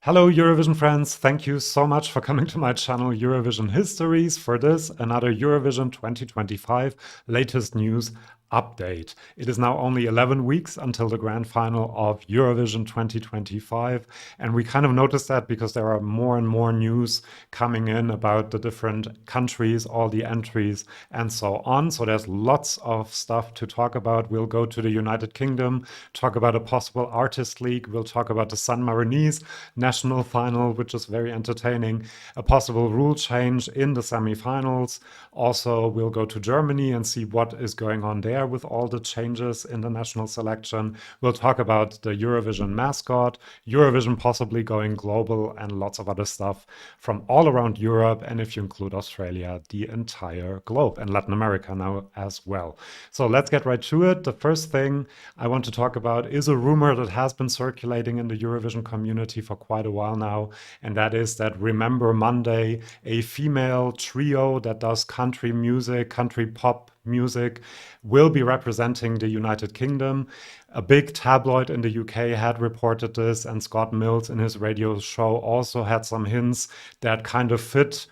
Hello, Eurovision friends. Thank you so much for coming to my channel Eurovision Histories for this, another Eurovision 2025 latest news update. It is now only 11 weeks until the grand final of Eurovision 2025. And we kind of noticed that because there are more and more news coming in about the different countries, all the entries, and so on. So there's lots of stuff to talk about. We'll go to the United Kingdom, talk about a possible artist league. We'll talk about the San Marinese national final, which is very entertaining, a possible rule change in the semifinals. Also, we'll go to Germany and see what is going on there with all the changes in the national selection. We'll talk about the Eurovision mascot, Eurovision possibly going global, and lots of other stuff from all around Europe. And if you include Australia, the entire globe, and Latin America now as well. So let's get right to it. The first thing I want to talk about is a rumor that has been circulating in the Eurovision community for quite a while now, and that is that Remember Monday, a female trio that does country music, country pop music, will be representing the United Kingdom. A big tabloid in the UK had reported this, and Scott Mills in his radio show also had some hints that kind of fit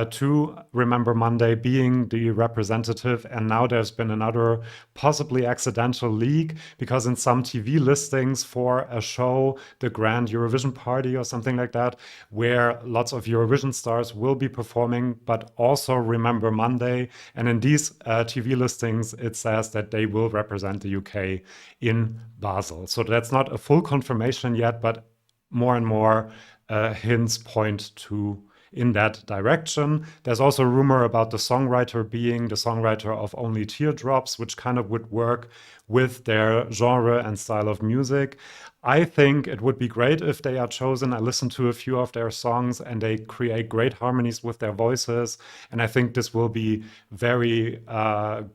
to Remember Monday being the representative. And now there's been another possibly accidental leak because in some TV listings for a show, the Grand Eurovision Party or something like that, where lots of Eurovision stars will be performing, but also Remember Monday. And in these TV listings, it says that they will represent the UK in Basel. So that's not a full confirmation yet, but more and more hints point to in that direction. There's also a rumor about the songwriter being the songwriter of Only Teardrops, which kind of would work with their genre and style of music. I think it would be great if they are chosen. I listened to a few of their songs and they create great harmonies with their voices. And I think this will be very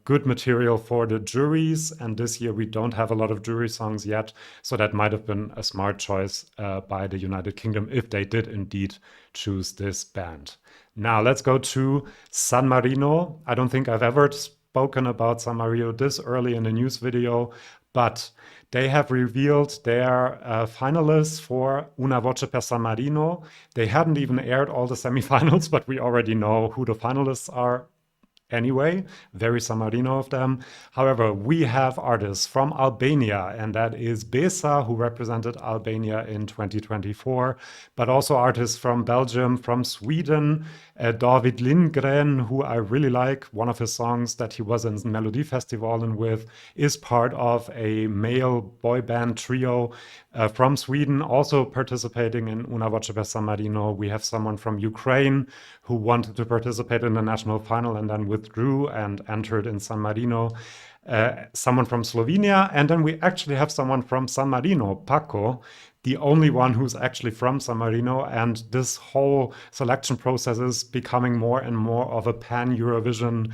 good material for the juries. And this year we don't have a lot of jury songs yet. So that might have been a smart choice by the United Kingdom if they did indeed choose this band. Now let's go to San Marino. I don't think I've ever spoken about San Marino this early in a news video, but they have revealed their finalists for Una Voce per San Marino. They hadn't even aired all the semifinals, but we already know who the finalists are anyway, very San Marino of them. However, we have artists from Albania, and that is Besa, who represented Albania in 2024, but also artists from Belgium, from Sweden, David Lindgren, who I really like. One of his songs that he was in Melodifestivalen with is part of a male boy band trio from Sweden, also participating in Una Voce per San Marino. We have someone from Ukraine who wanted to participate in the national final and then withdrew and entered in San Marino. Someone from Slovenia, and then we actually have someone from San Marino, Paco, the only one who's actually from San Marino. And this whole selection process is becoming more and more of a pan-Eurovision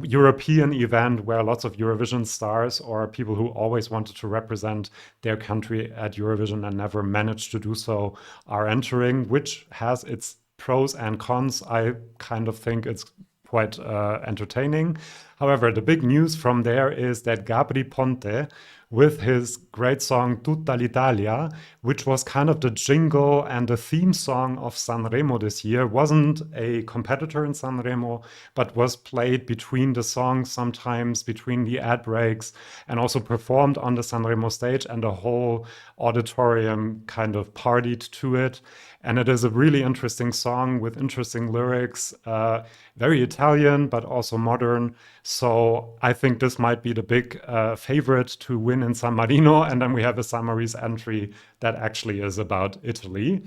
European event where lots of Eurovision stars or people who always wanted to represent their country at Eurovision and never managed to do so are entering, which has its pros and cons. I kind of think it's quite entertaining. However, the big news from there is that Gabry Ponte, with his great song Tutta l'Italia, which was kind of the jingle and the theme song of Sanremo this year, wasn't a competitor in Sanremo, but was played between the songs sometimes, between the ad breaks, and also performed on the Sanremo stage, and the whole auditorium kind of partied to it. And it is a really interesting song with interesting lyrics, very Italian, but also modern. So I think this might be the big favorite to win in San Marino. And then we have a San Marinese entry that actually is about Italy.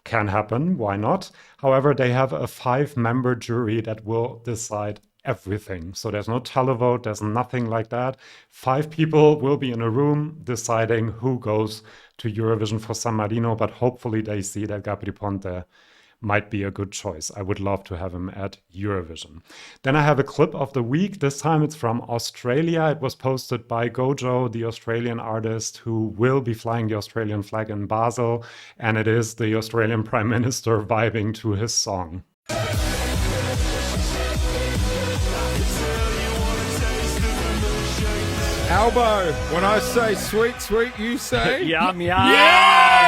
Can happen, why not? However, they have a 5-member jury that will decide everything. So there's no televote, there's nothing like that. 5 people will be in a room deciding who goes to Eurovision for San Marino, but hopefully they see that Gabry Ponte might be a good choice. I would love to have him at Eurovision. Then I have a clip of the week. This time it's from Australia. It was posted by Gojo, the Australian artist who will be flying the Australian flag in Basel, and it is the Australian Prime Minister vibing to his song. Albo, when I say sweet, sweet, you say Yum, yum. Yeah!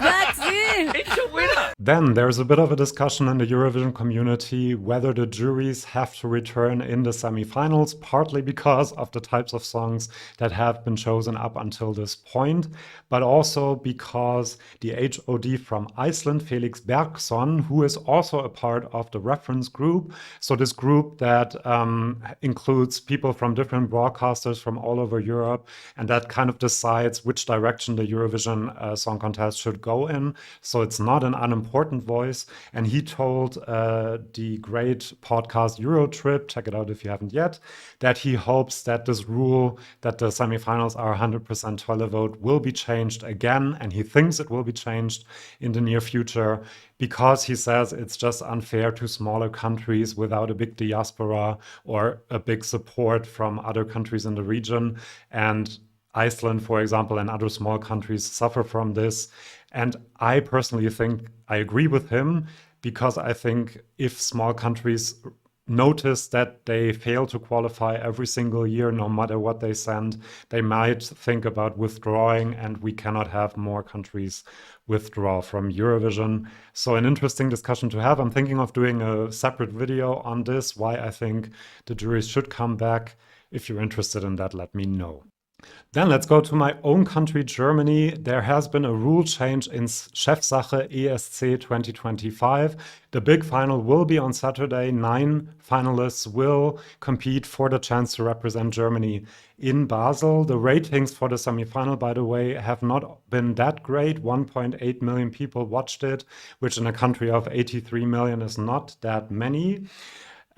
That's it! It's a winner! Then there's a bit of a discussion in the Eurovision community whether the juries have to return in the semifinals, partly because of the types of songs that have been chosen up until this point, but also because the HOD from Iceland, Felix Bergson, who is also a part of the reference group, so this group that includes people from different broadcasters from all over Europe, and that kind of decides which direction the Eurovision Song Contest should go in. So it's not an unimportant voice. And he told the great podcast Eurotrip, check it out if you haven't yet, that he hopes that this rule that the semifinals are 100% televote will be changed again. And he thinks it will be changed in the near future because he says it's just unfair to smaller countries without a big diaspora or a big support from other countries in the region. And Iceland, for example, and other small countries suffer from this. And I personally think I agree with him because I think if small countries notice that they fail to qualify every single year, no matter what they send, they might think about withdrawing, and we cannot have more countries withdraw from Eurovision. So an interesting discussion to have. I'm thinking of doing a separate video on this, why I think the juries should come back. If you're interested in that, let me know. Then let's go to my own country, Germany. There has been a rule change in Chefsache ESC 2025. The big final will be on Saturday. 9 finalists will compete for the chance to represent Germany in Basel. The ratings for the semifinal, by the way, have not been that great. 1.8 million people watched it, which in a country of 83 million is not that many.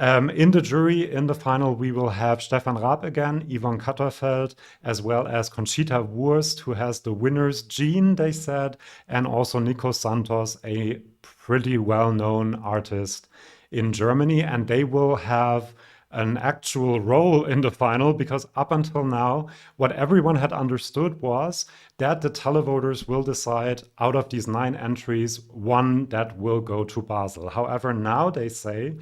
In the jury, in the final, we will have Stefan Raab again, Yvonne Katterfeld, as well as Conchita Wurst, who has the winner's gene, they said, and also Nico Santos, a pretty well-known artist in Germany. And they will have an actual role in the final because up until now, what everyone had understood was that the televoters will decide out of these 9 entries, one that will go to Basel. However, now they say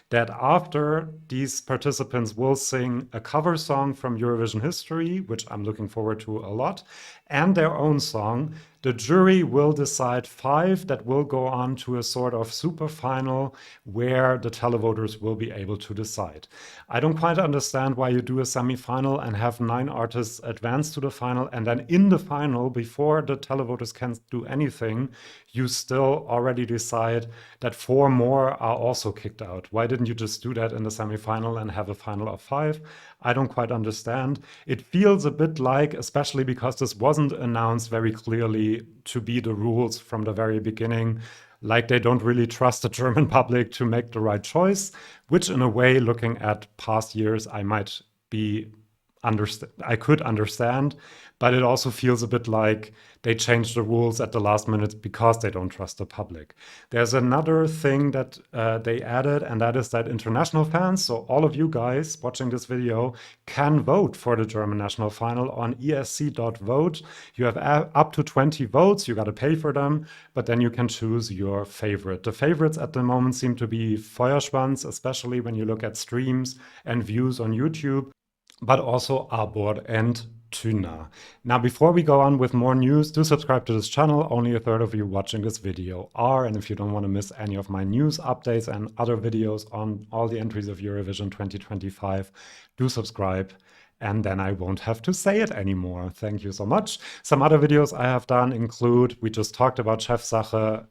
that after these participants will sing a cover song from Eurovision history, which I'm looking forward to a lot, and their own song, the jury will decide 5 that will go on to a sort of super final where the televoters will be able to decide. I don't quite understand why you do a semifinal and have 9 artists advance to the final, and then in the final, before the televoters can do anything, you still already decide that 4 more are also kicked out. Why didn't you just do that in the semifinal and have a final of 5? I don't quite understand. It feels a bit like, especially because this wasn't announced very clearly to be the rules from the very beginning, like they don't really trust the German public to make the right choice, which in a way, looking at past years, I could understand, but it also feels a bit like they changed the rules at the last minute because they don't trust the public. There's another thing that they added, and that is that international fans, so all of you guys watching this video, can vote for the German national final on esc.vote. You have up to 20 votes, you got to pay for them, but then you can choose your favorite. The favorites at the moment seem to be Feuerschwanz, especially when you look at streams and views on YouTube, but also Arbor and Tuna. Now, before we go on with more news, do subscribe to this channel. Only a third of you watching this video are, and if you don't want to miss any of my news updates and other videos on all the entries of Eurovision 2025, do subscribe. And then I won't have to say it anymore. Thank you so much. Some other videos I have done include, we just talked about Chefsache,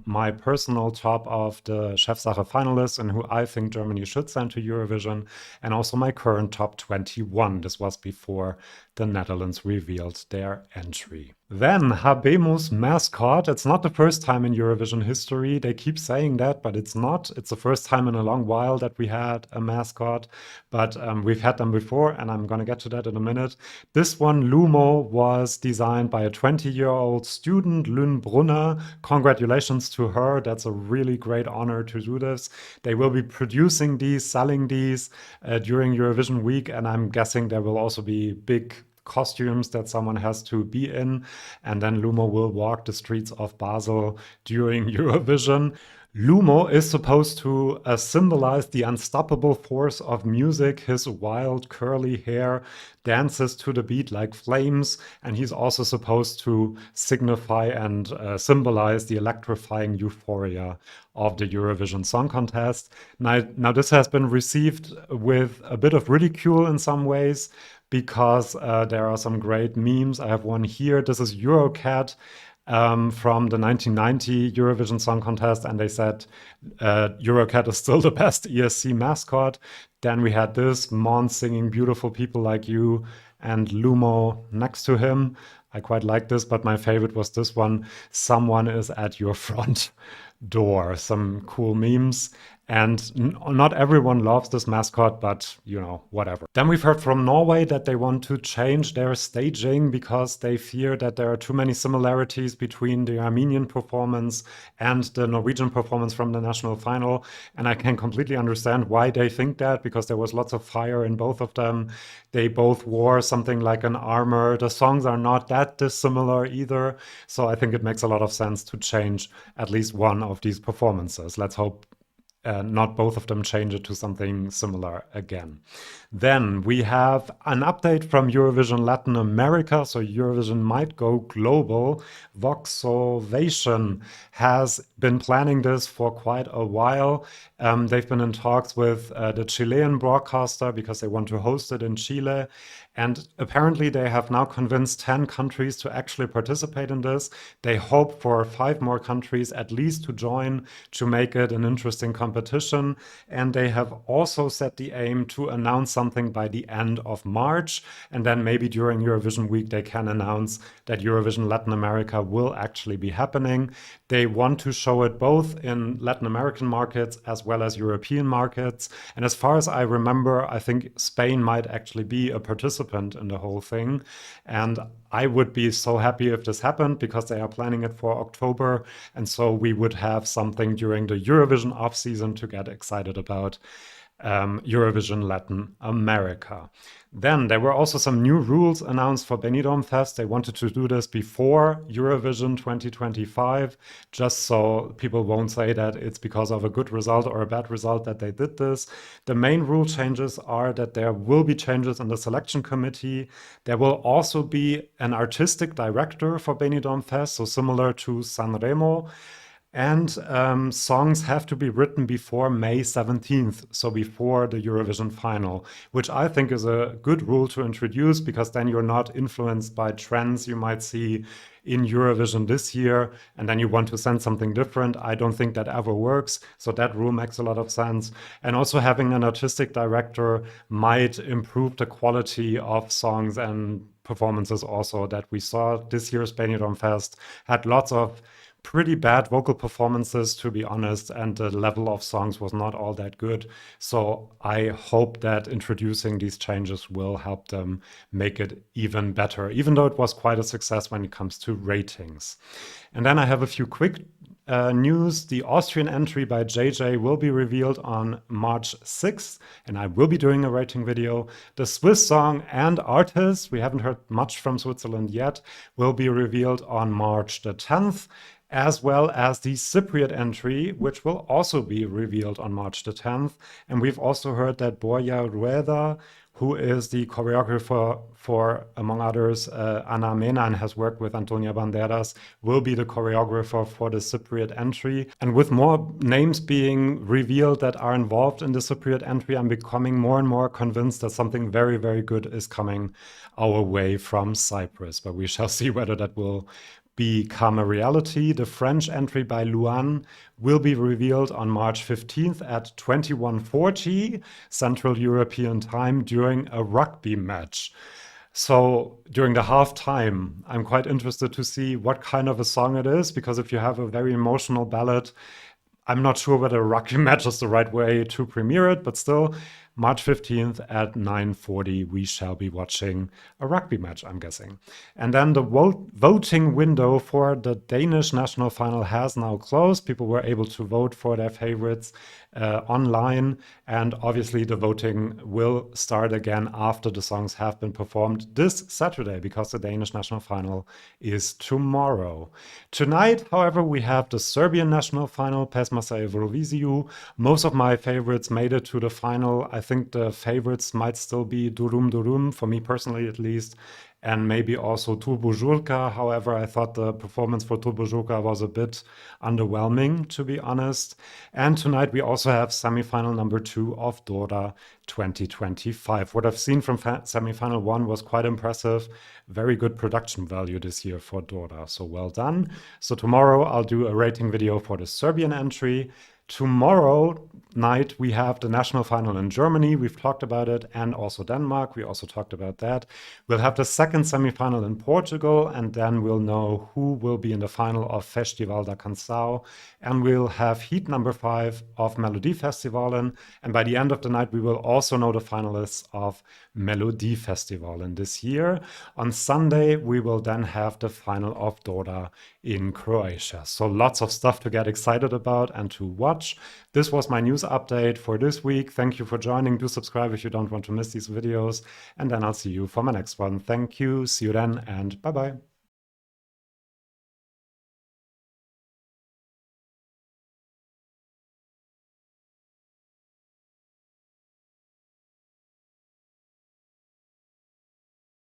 my personal top of the Chefsache finalists and who I think Germany should send to Eurovision, and also my current top 21. This was before the Netherlands revealed their entry. Then Habemus Mascot. It's not the first time in Eurovision history. They keep saying that, but it's not. It's the first time in a long while that we had a mascot, but we've had them before, and I'm going to get to that in a minute. This one, Lumo, was designed by a 20-year-old student, Lynn Brunner. Congratulations to her. That's a really great honor to do this. They will be producing these, selling these during Eurovision week, and I'm guessing there will also be big costumes that someone has to be in. And then Lumo will walk the streets of Basel during Eurovision. Lumo is supposed to symbolize the unstoppable force of music. His wild curly hair dances to the beat like flames, and he's also supposed to signify and symbolize the electrifying euphoria of the Eurovision Song Contest. Now, this has been received with a bit of ridicule in some ways because there are some great memes. I have one here. This is Eurocat from the 1990 Eurovision Song Contest, and they said Eurocat is still the best ESC mascot. Then we had this, Mons singing Beautiful People Like You, and Lumo next to him. I quite like this, but my favorite was this one, Someone is at your front door. Some cool memes. And not everyone loves this mascot, but you know, whatever. Then we've heard from Norway that they want to change their staging because they fear that there are too many similarities between the Armenian performance and the Norwegian performance from the national final. And I can completely understand why they think that, because there was lots of fire in both of them. They both wore something like an armor. The songs are not that dissimilar either. So I think it makes a lot of sense to change at least one of these performances. Let's hope not both of them change it to something similar again. Then we have an update from Eurovision Latin America. So Eurovision might go global. Voxovation has been planning this for quite a while. They've been in talks with the Chilean broadcaster because they want to host it in Chile. And apparently they have now convinced 10 countries to actually participate in this. They hope for 5 more countries at least to join to make it an interesting competition. And they have also set the aim to announce something by the end of March. And then maybe during Eurovision week, they can announce that Eurovision Latin America will actually be happening. They want to show it both in Latin American markets as well as European markets. And as far as I remember, I think Spain might actually be a participant in the whole thing. And I would be so happy if this happened because they are planning it for October. And so we would have something during the Eurovision off season to get excited about. Eurovision Latin America. Then there were also some new rules announced for Benidorm Fest. They wanted to do this before Eurovision 2025, just so people won't say that it's because of a good result or a bad result that they did this. The main rule changes are that there will be changes in the selection committee. There will also be an artistic director for Benidorm Fest, so similar to Sanremo. And songs have to be written before May 17th, so before the Eurovision final, which I think is a good rule to introduce because then you're not influenced by trends you might see in Eurovision this year, and then you want to send something different. I don't think that ever works, so that rule makes a lot of sense. And also having an artistic director might improve the quality of songs and performances also that we saw. This year's Benidorm Fest had lots of pretty bad vocal performances, to be honest, and the level of songs was not all that good. So I hope that introducing these changes will help them make it even better, even though it was quite a success when it comes to ratings. And then I have a few quick news. The Austrian entry by JJ will be revealed on March 6th, and I will be doing a rating video. The Swiss song and artist, we haven't heard much from Switzerland yet, will be revealed on March the 10th. As well as the Cypriot entry, which will also be revealed on March the 10th. And we've also heard that Borja Rueda, who is the choreographer for, among others, Ana Mena, and has worked with Antonia Banderas, will be the choreographer for the Cypriot entry. And with more names being revealed that are involved in the Cypriot entry, I'm becoming more and more convinced that something very, very good is coming our way from Cyprus. But we shall see whether that will become a reality. The French entry by Luan will be revealed on March 15th at 21:40 Central European Time during a rugby match. So during the halftime, I'm quite interested to see what kind of a song it is, because if you have a very emotional ballad, I'm not sure whether a rugby match is the right way to premiere it, but still, March 15th at 9:40, we shall be watching a rugby match, I'm guessing. And then the voting window for the Danish national final has now closed. People were able to vote for their favorites online, and obviously the voting will start again after the songs have been performed this Saturday, because the Danish national final is tomorrow. Tonight, however, we have the Serbian national final, Pesma sa Euroviziju. Most of my favorites made it to the final. I think the favorites might still be Durum Durum, for me personally at least, and maybe also Turbojurka. However, I thought the performance for Turbojurka was a bit underwhelming, to be honest. And tonight we also have semifinal number 2 of Dora 2025. What I've seen from semifinal 1 was quite impressive. Very good production value this year for Dora, so well done. So tomorrow I'll do a rating video for the Serbian entry. Tomorrow night, we have the national final in Germany. We've talked about it, and also Denmark. We also talked about that. We'll have the second semifinal in Portugal, and then we'll know who will be in the final of Festival da Canção. And we'll have heat number 5 of Melodifestivalen. And by the end of the night, we will also know the finalists of Melodifestivalen this year. On Sunday, we will then have the final of Dora in Croatia. So lots of stuff to get excited about and to watch. This was my news update for this week. Thank you for joining. Do subscribe if you don't want to miss these videos. And then I'll see you for my next one. Thank you. See you then, and bye-bye.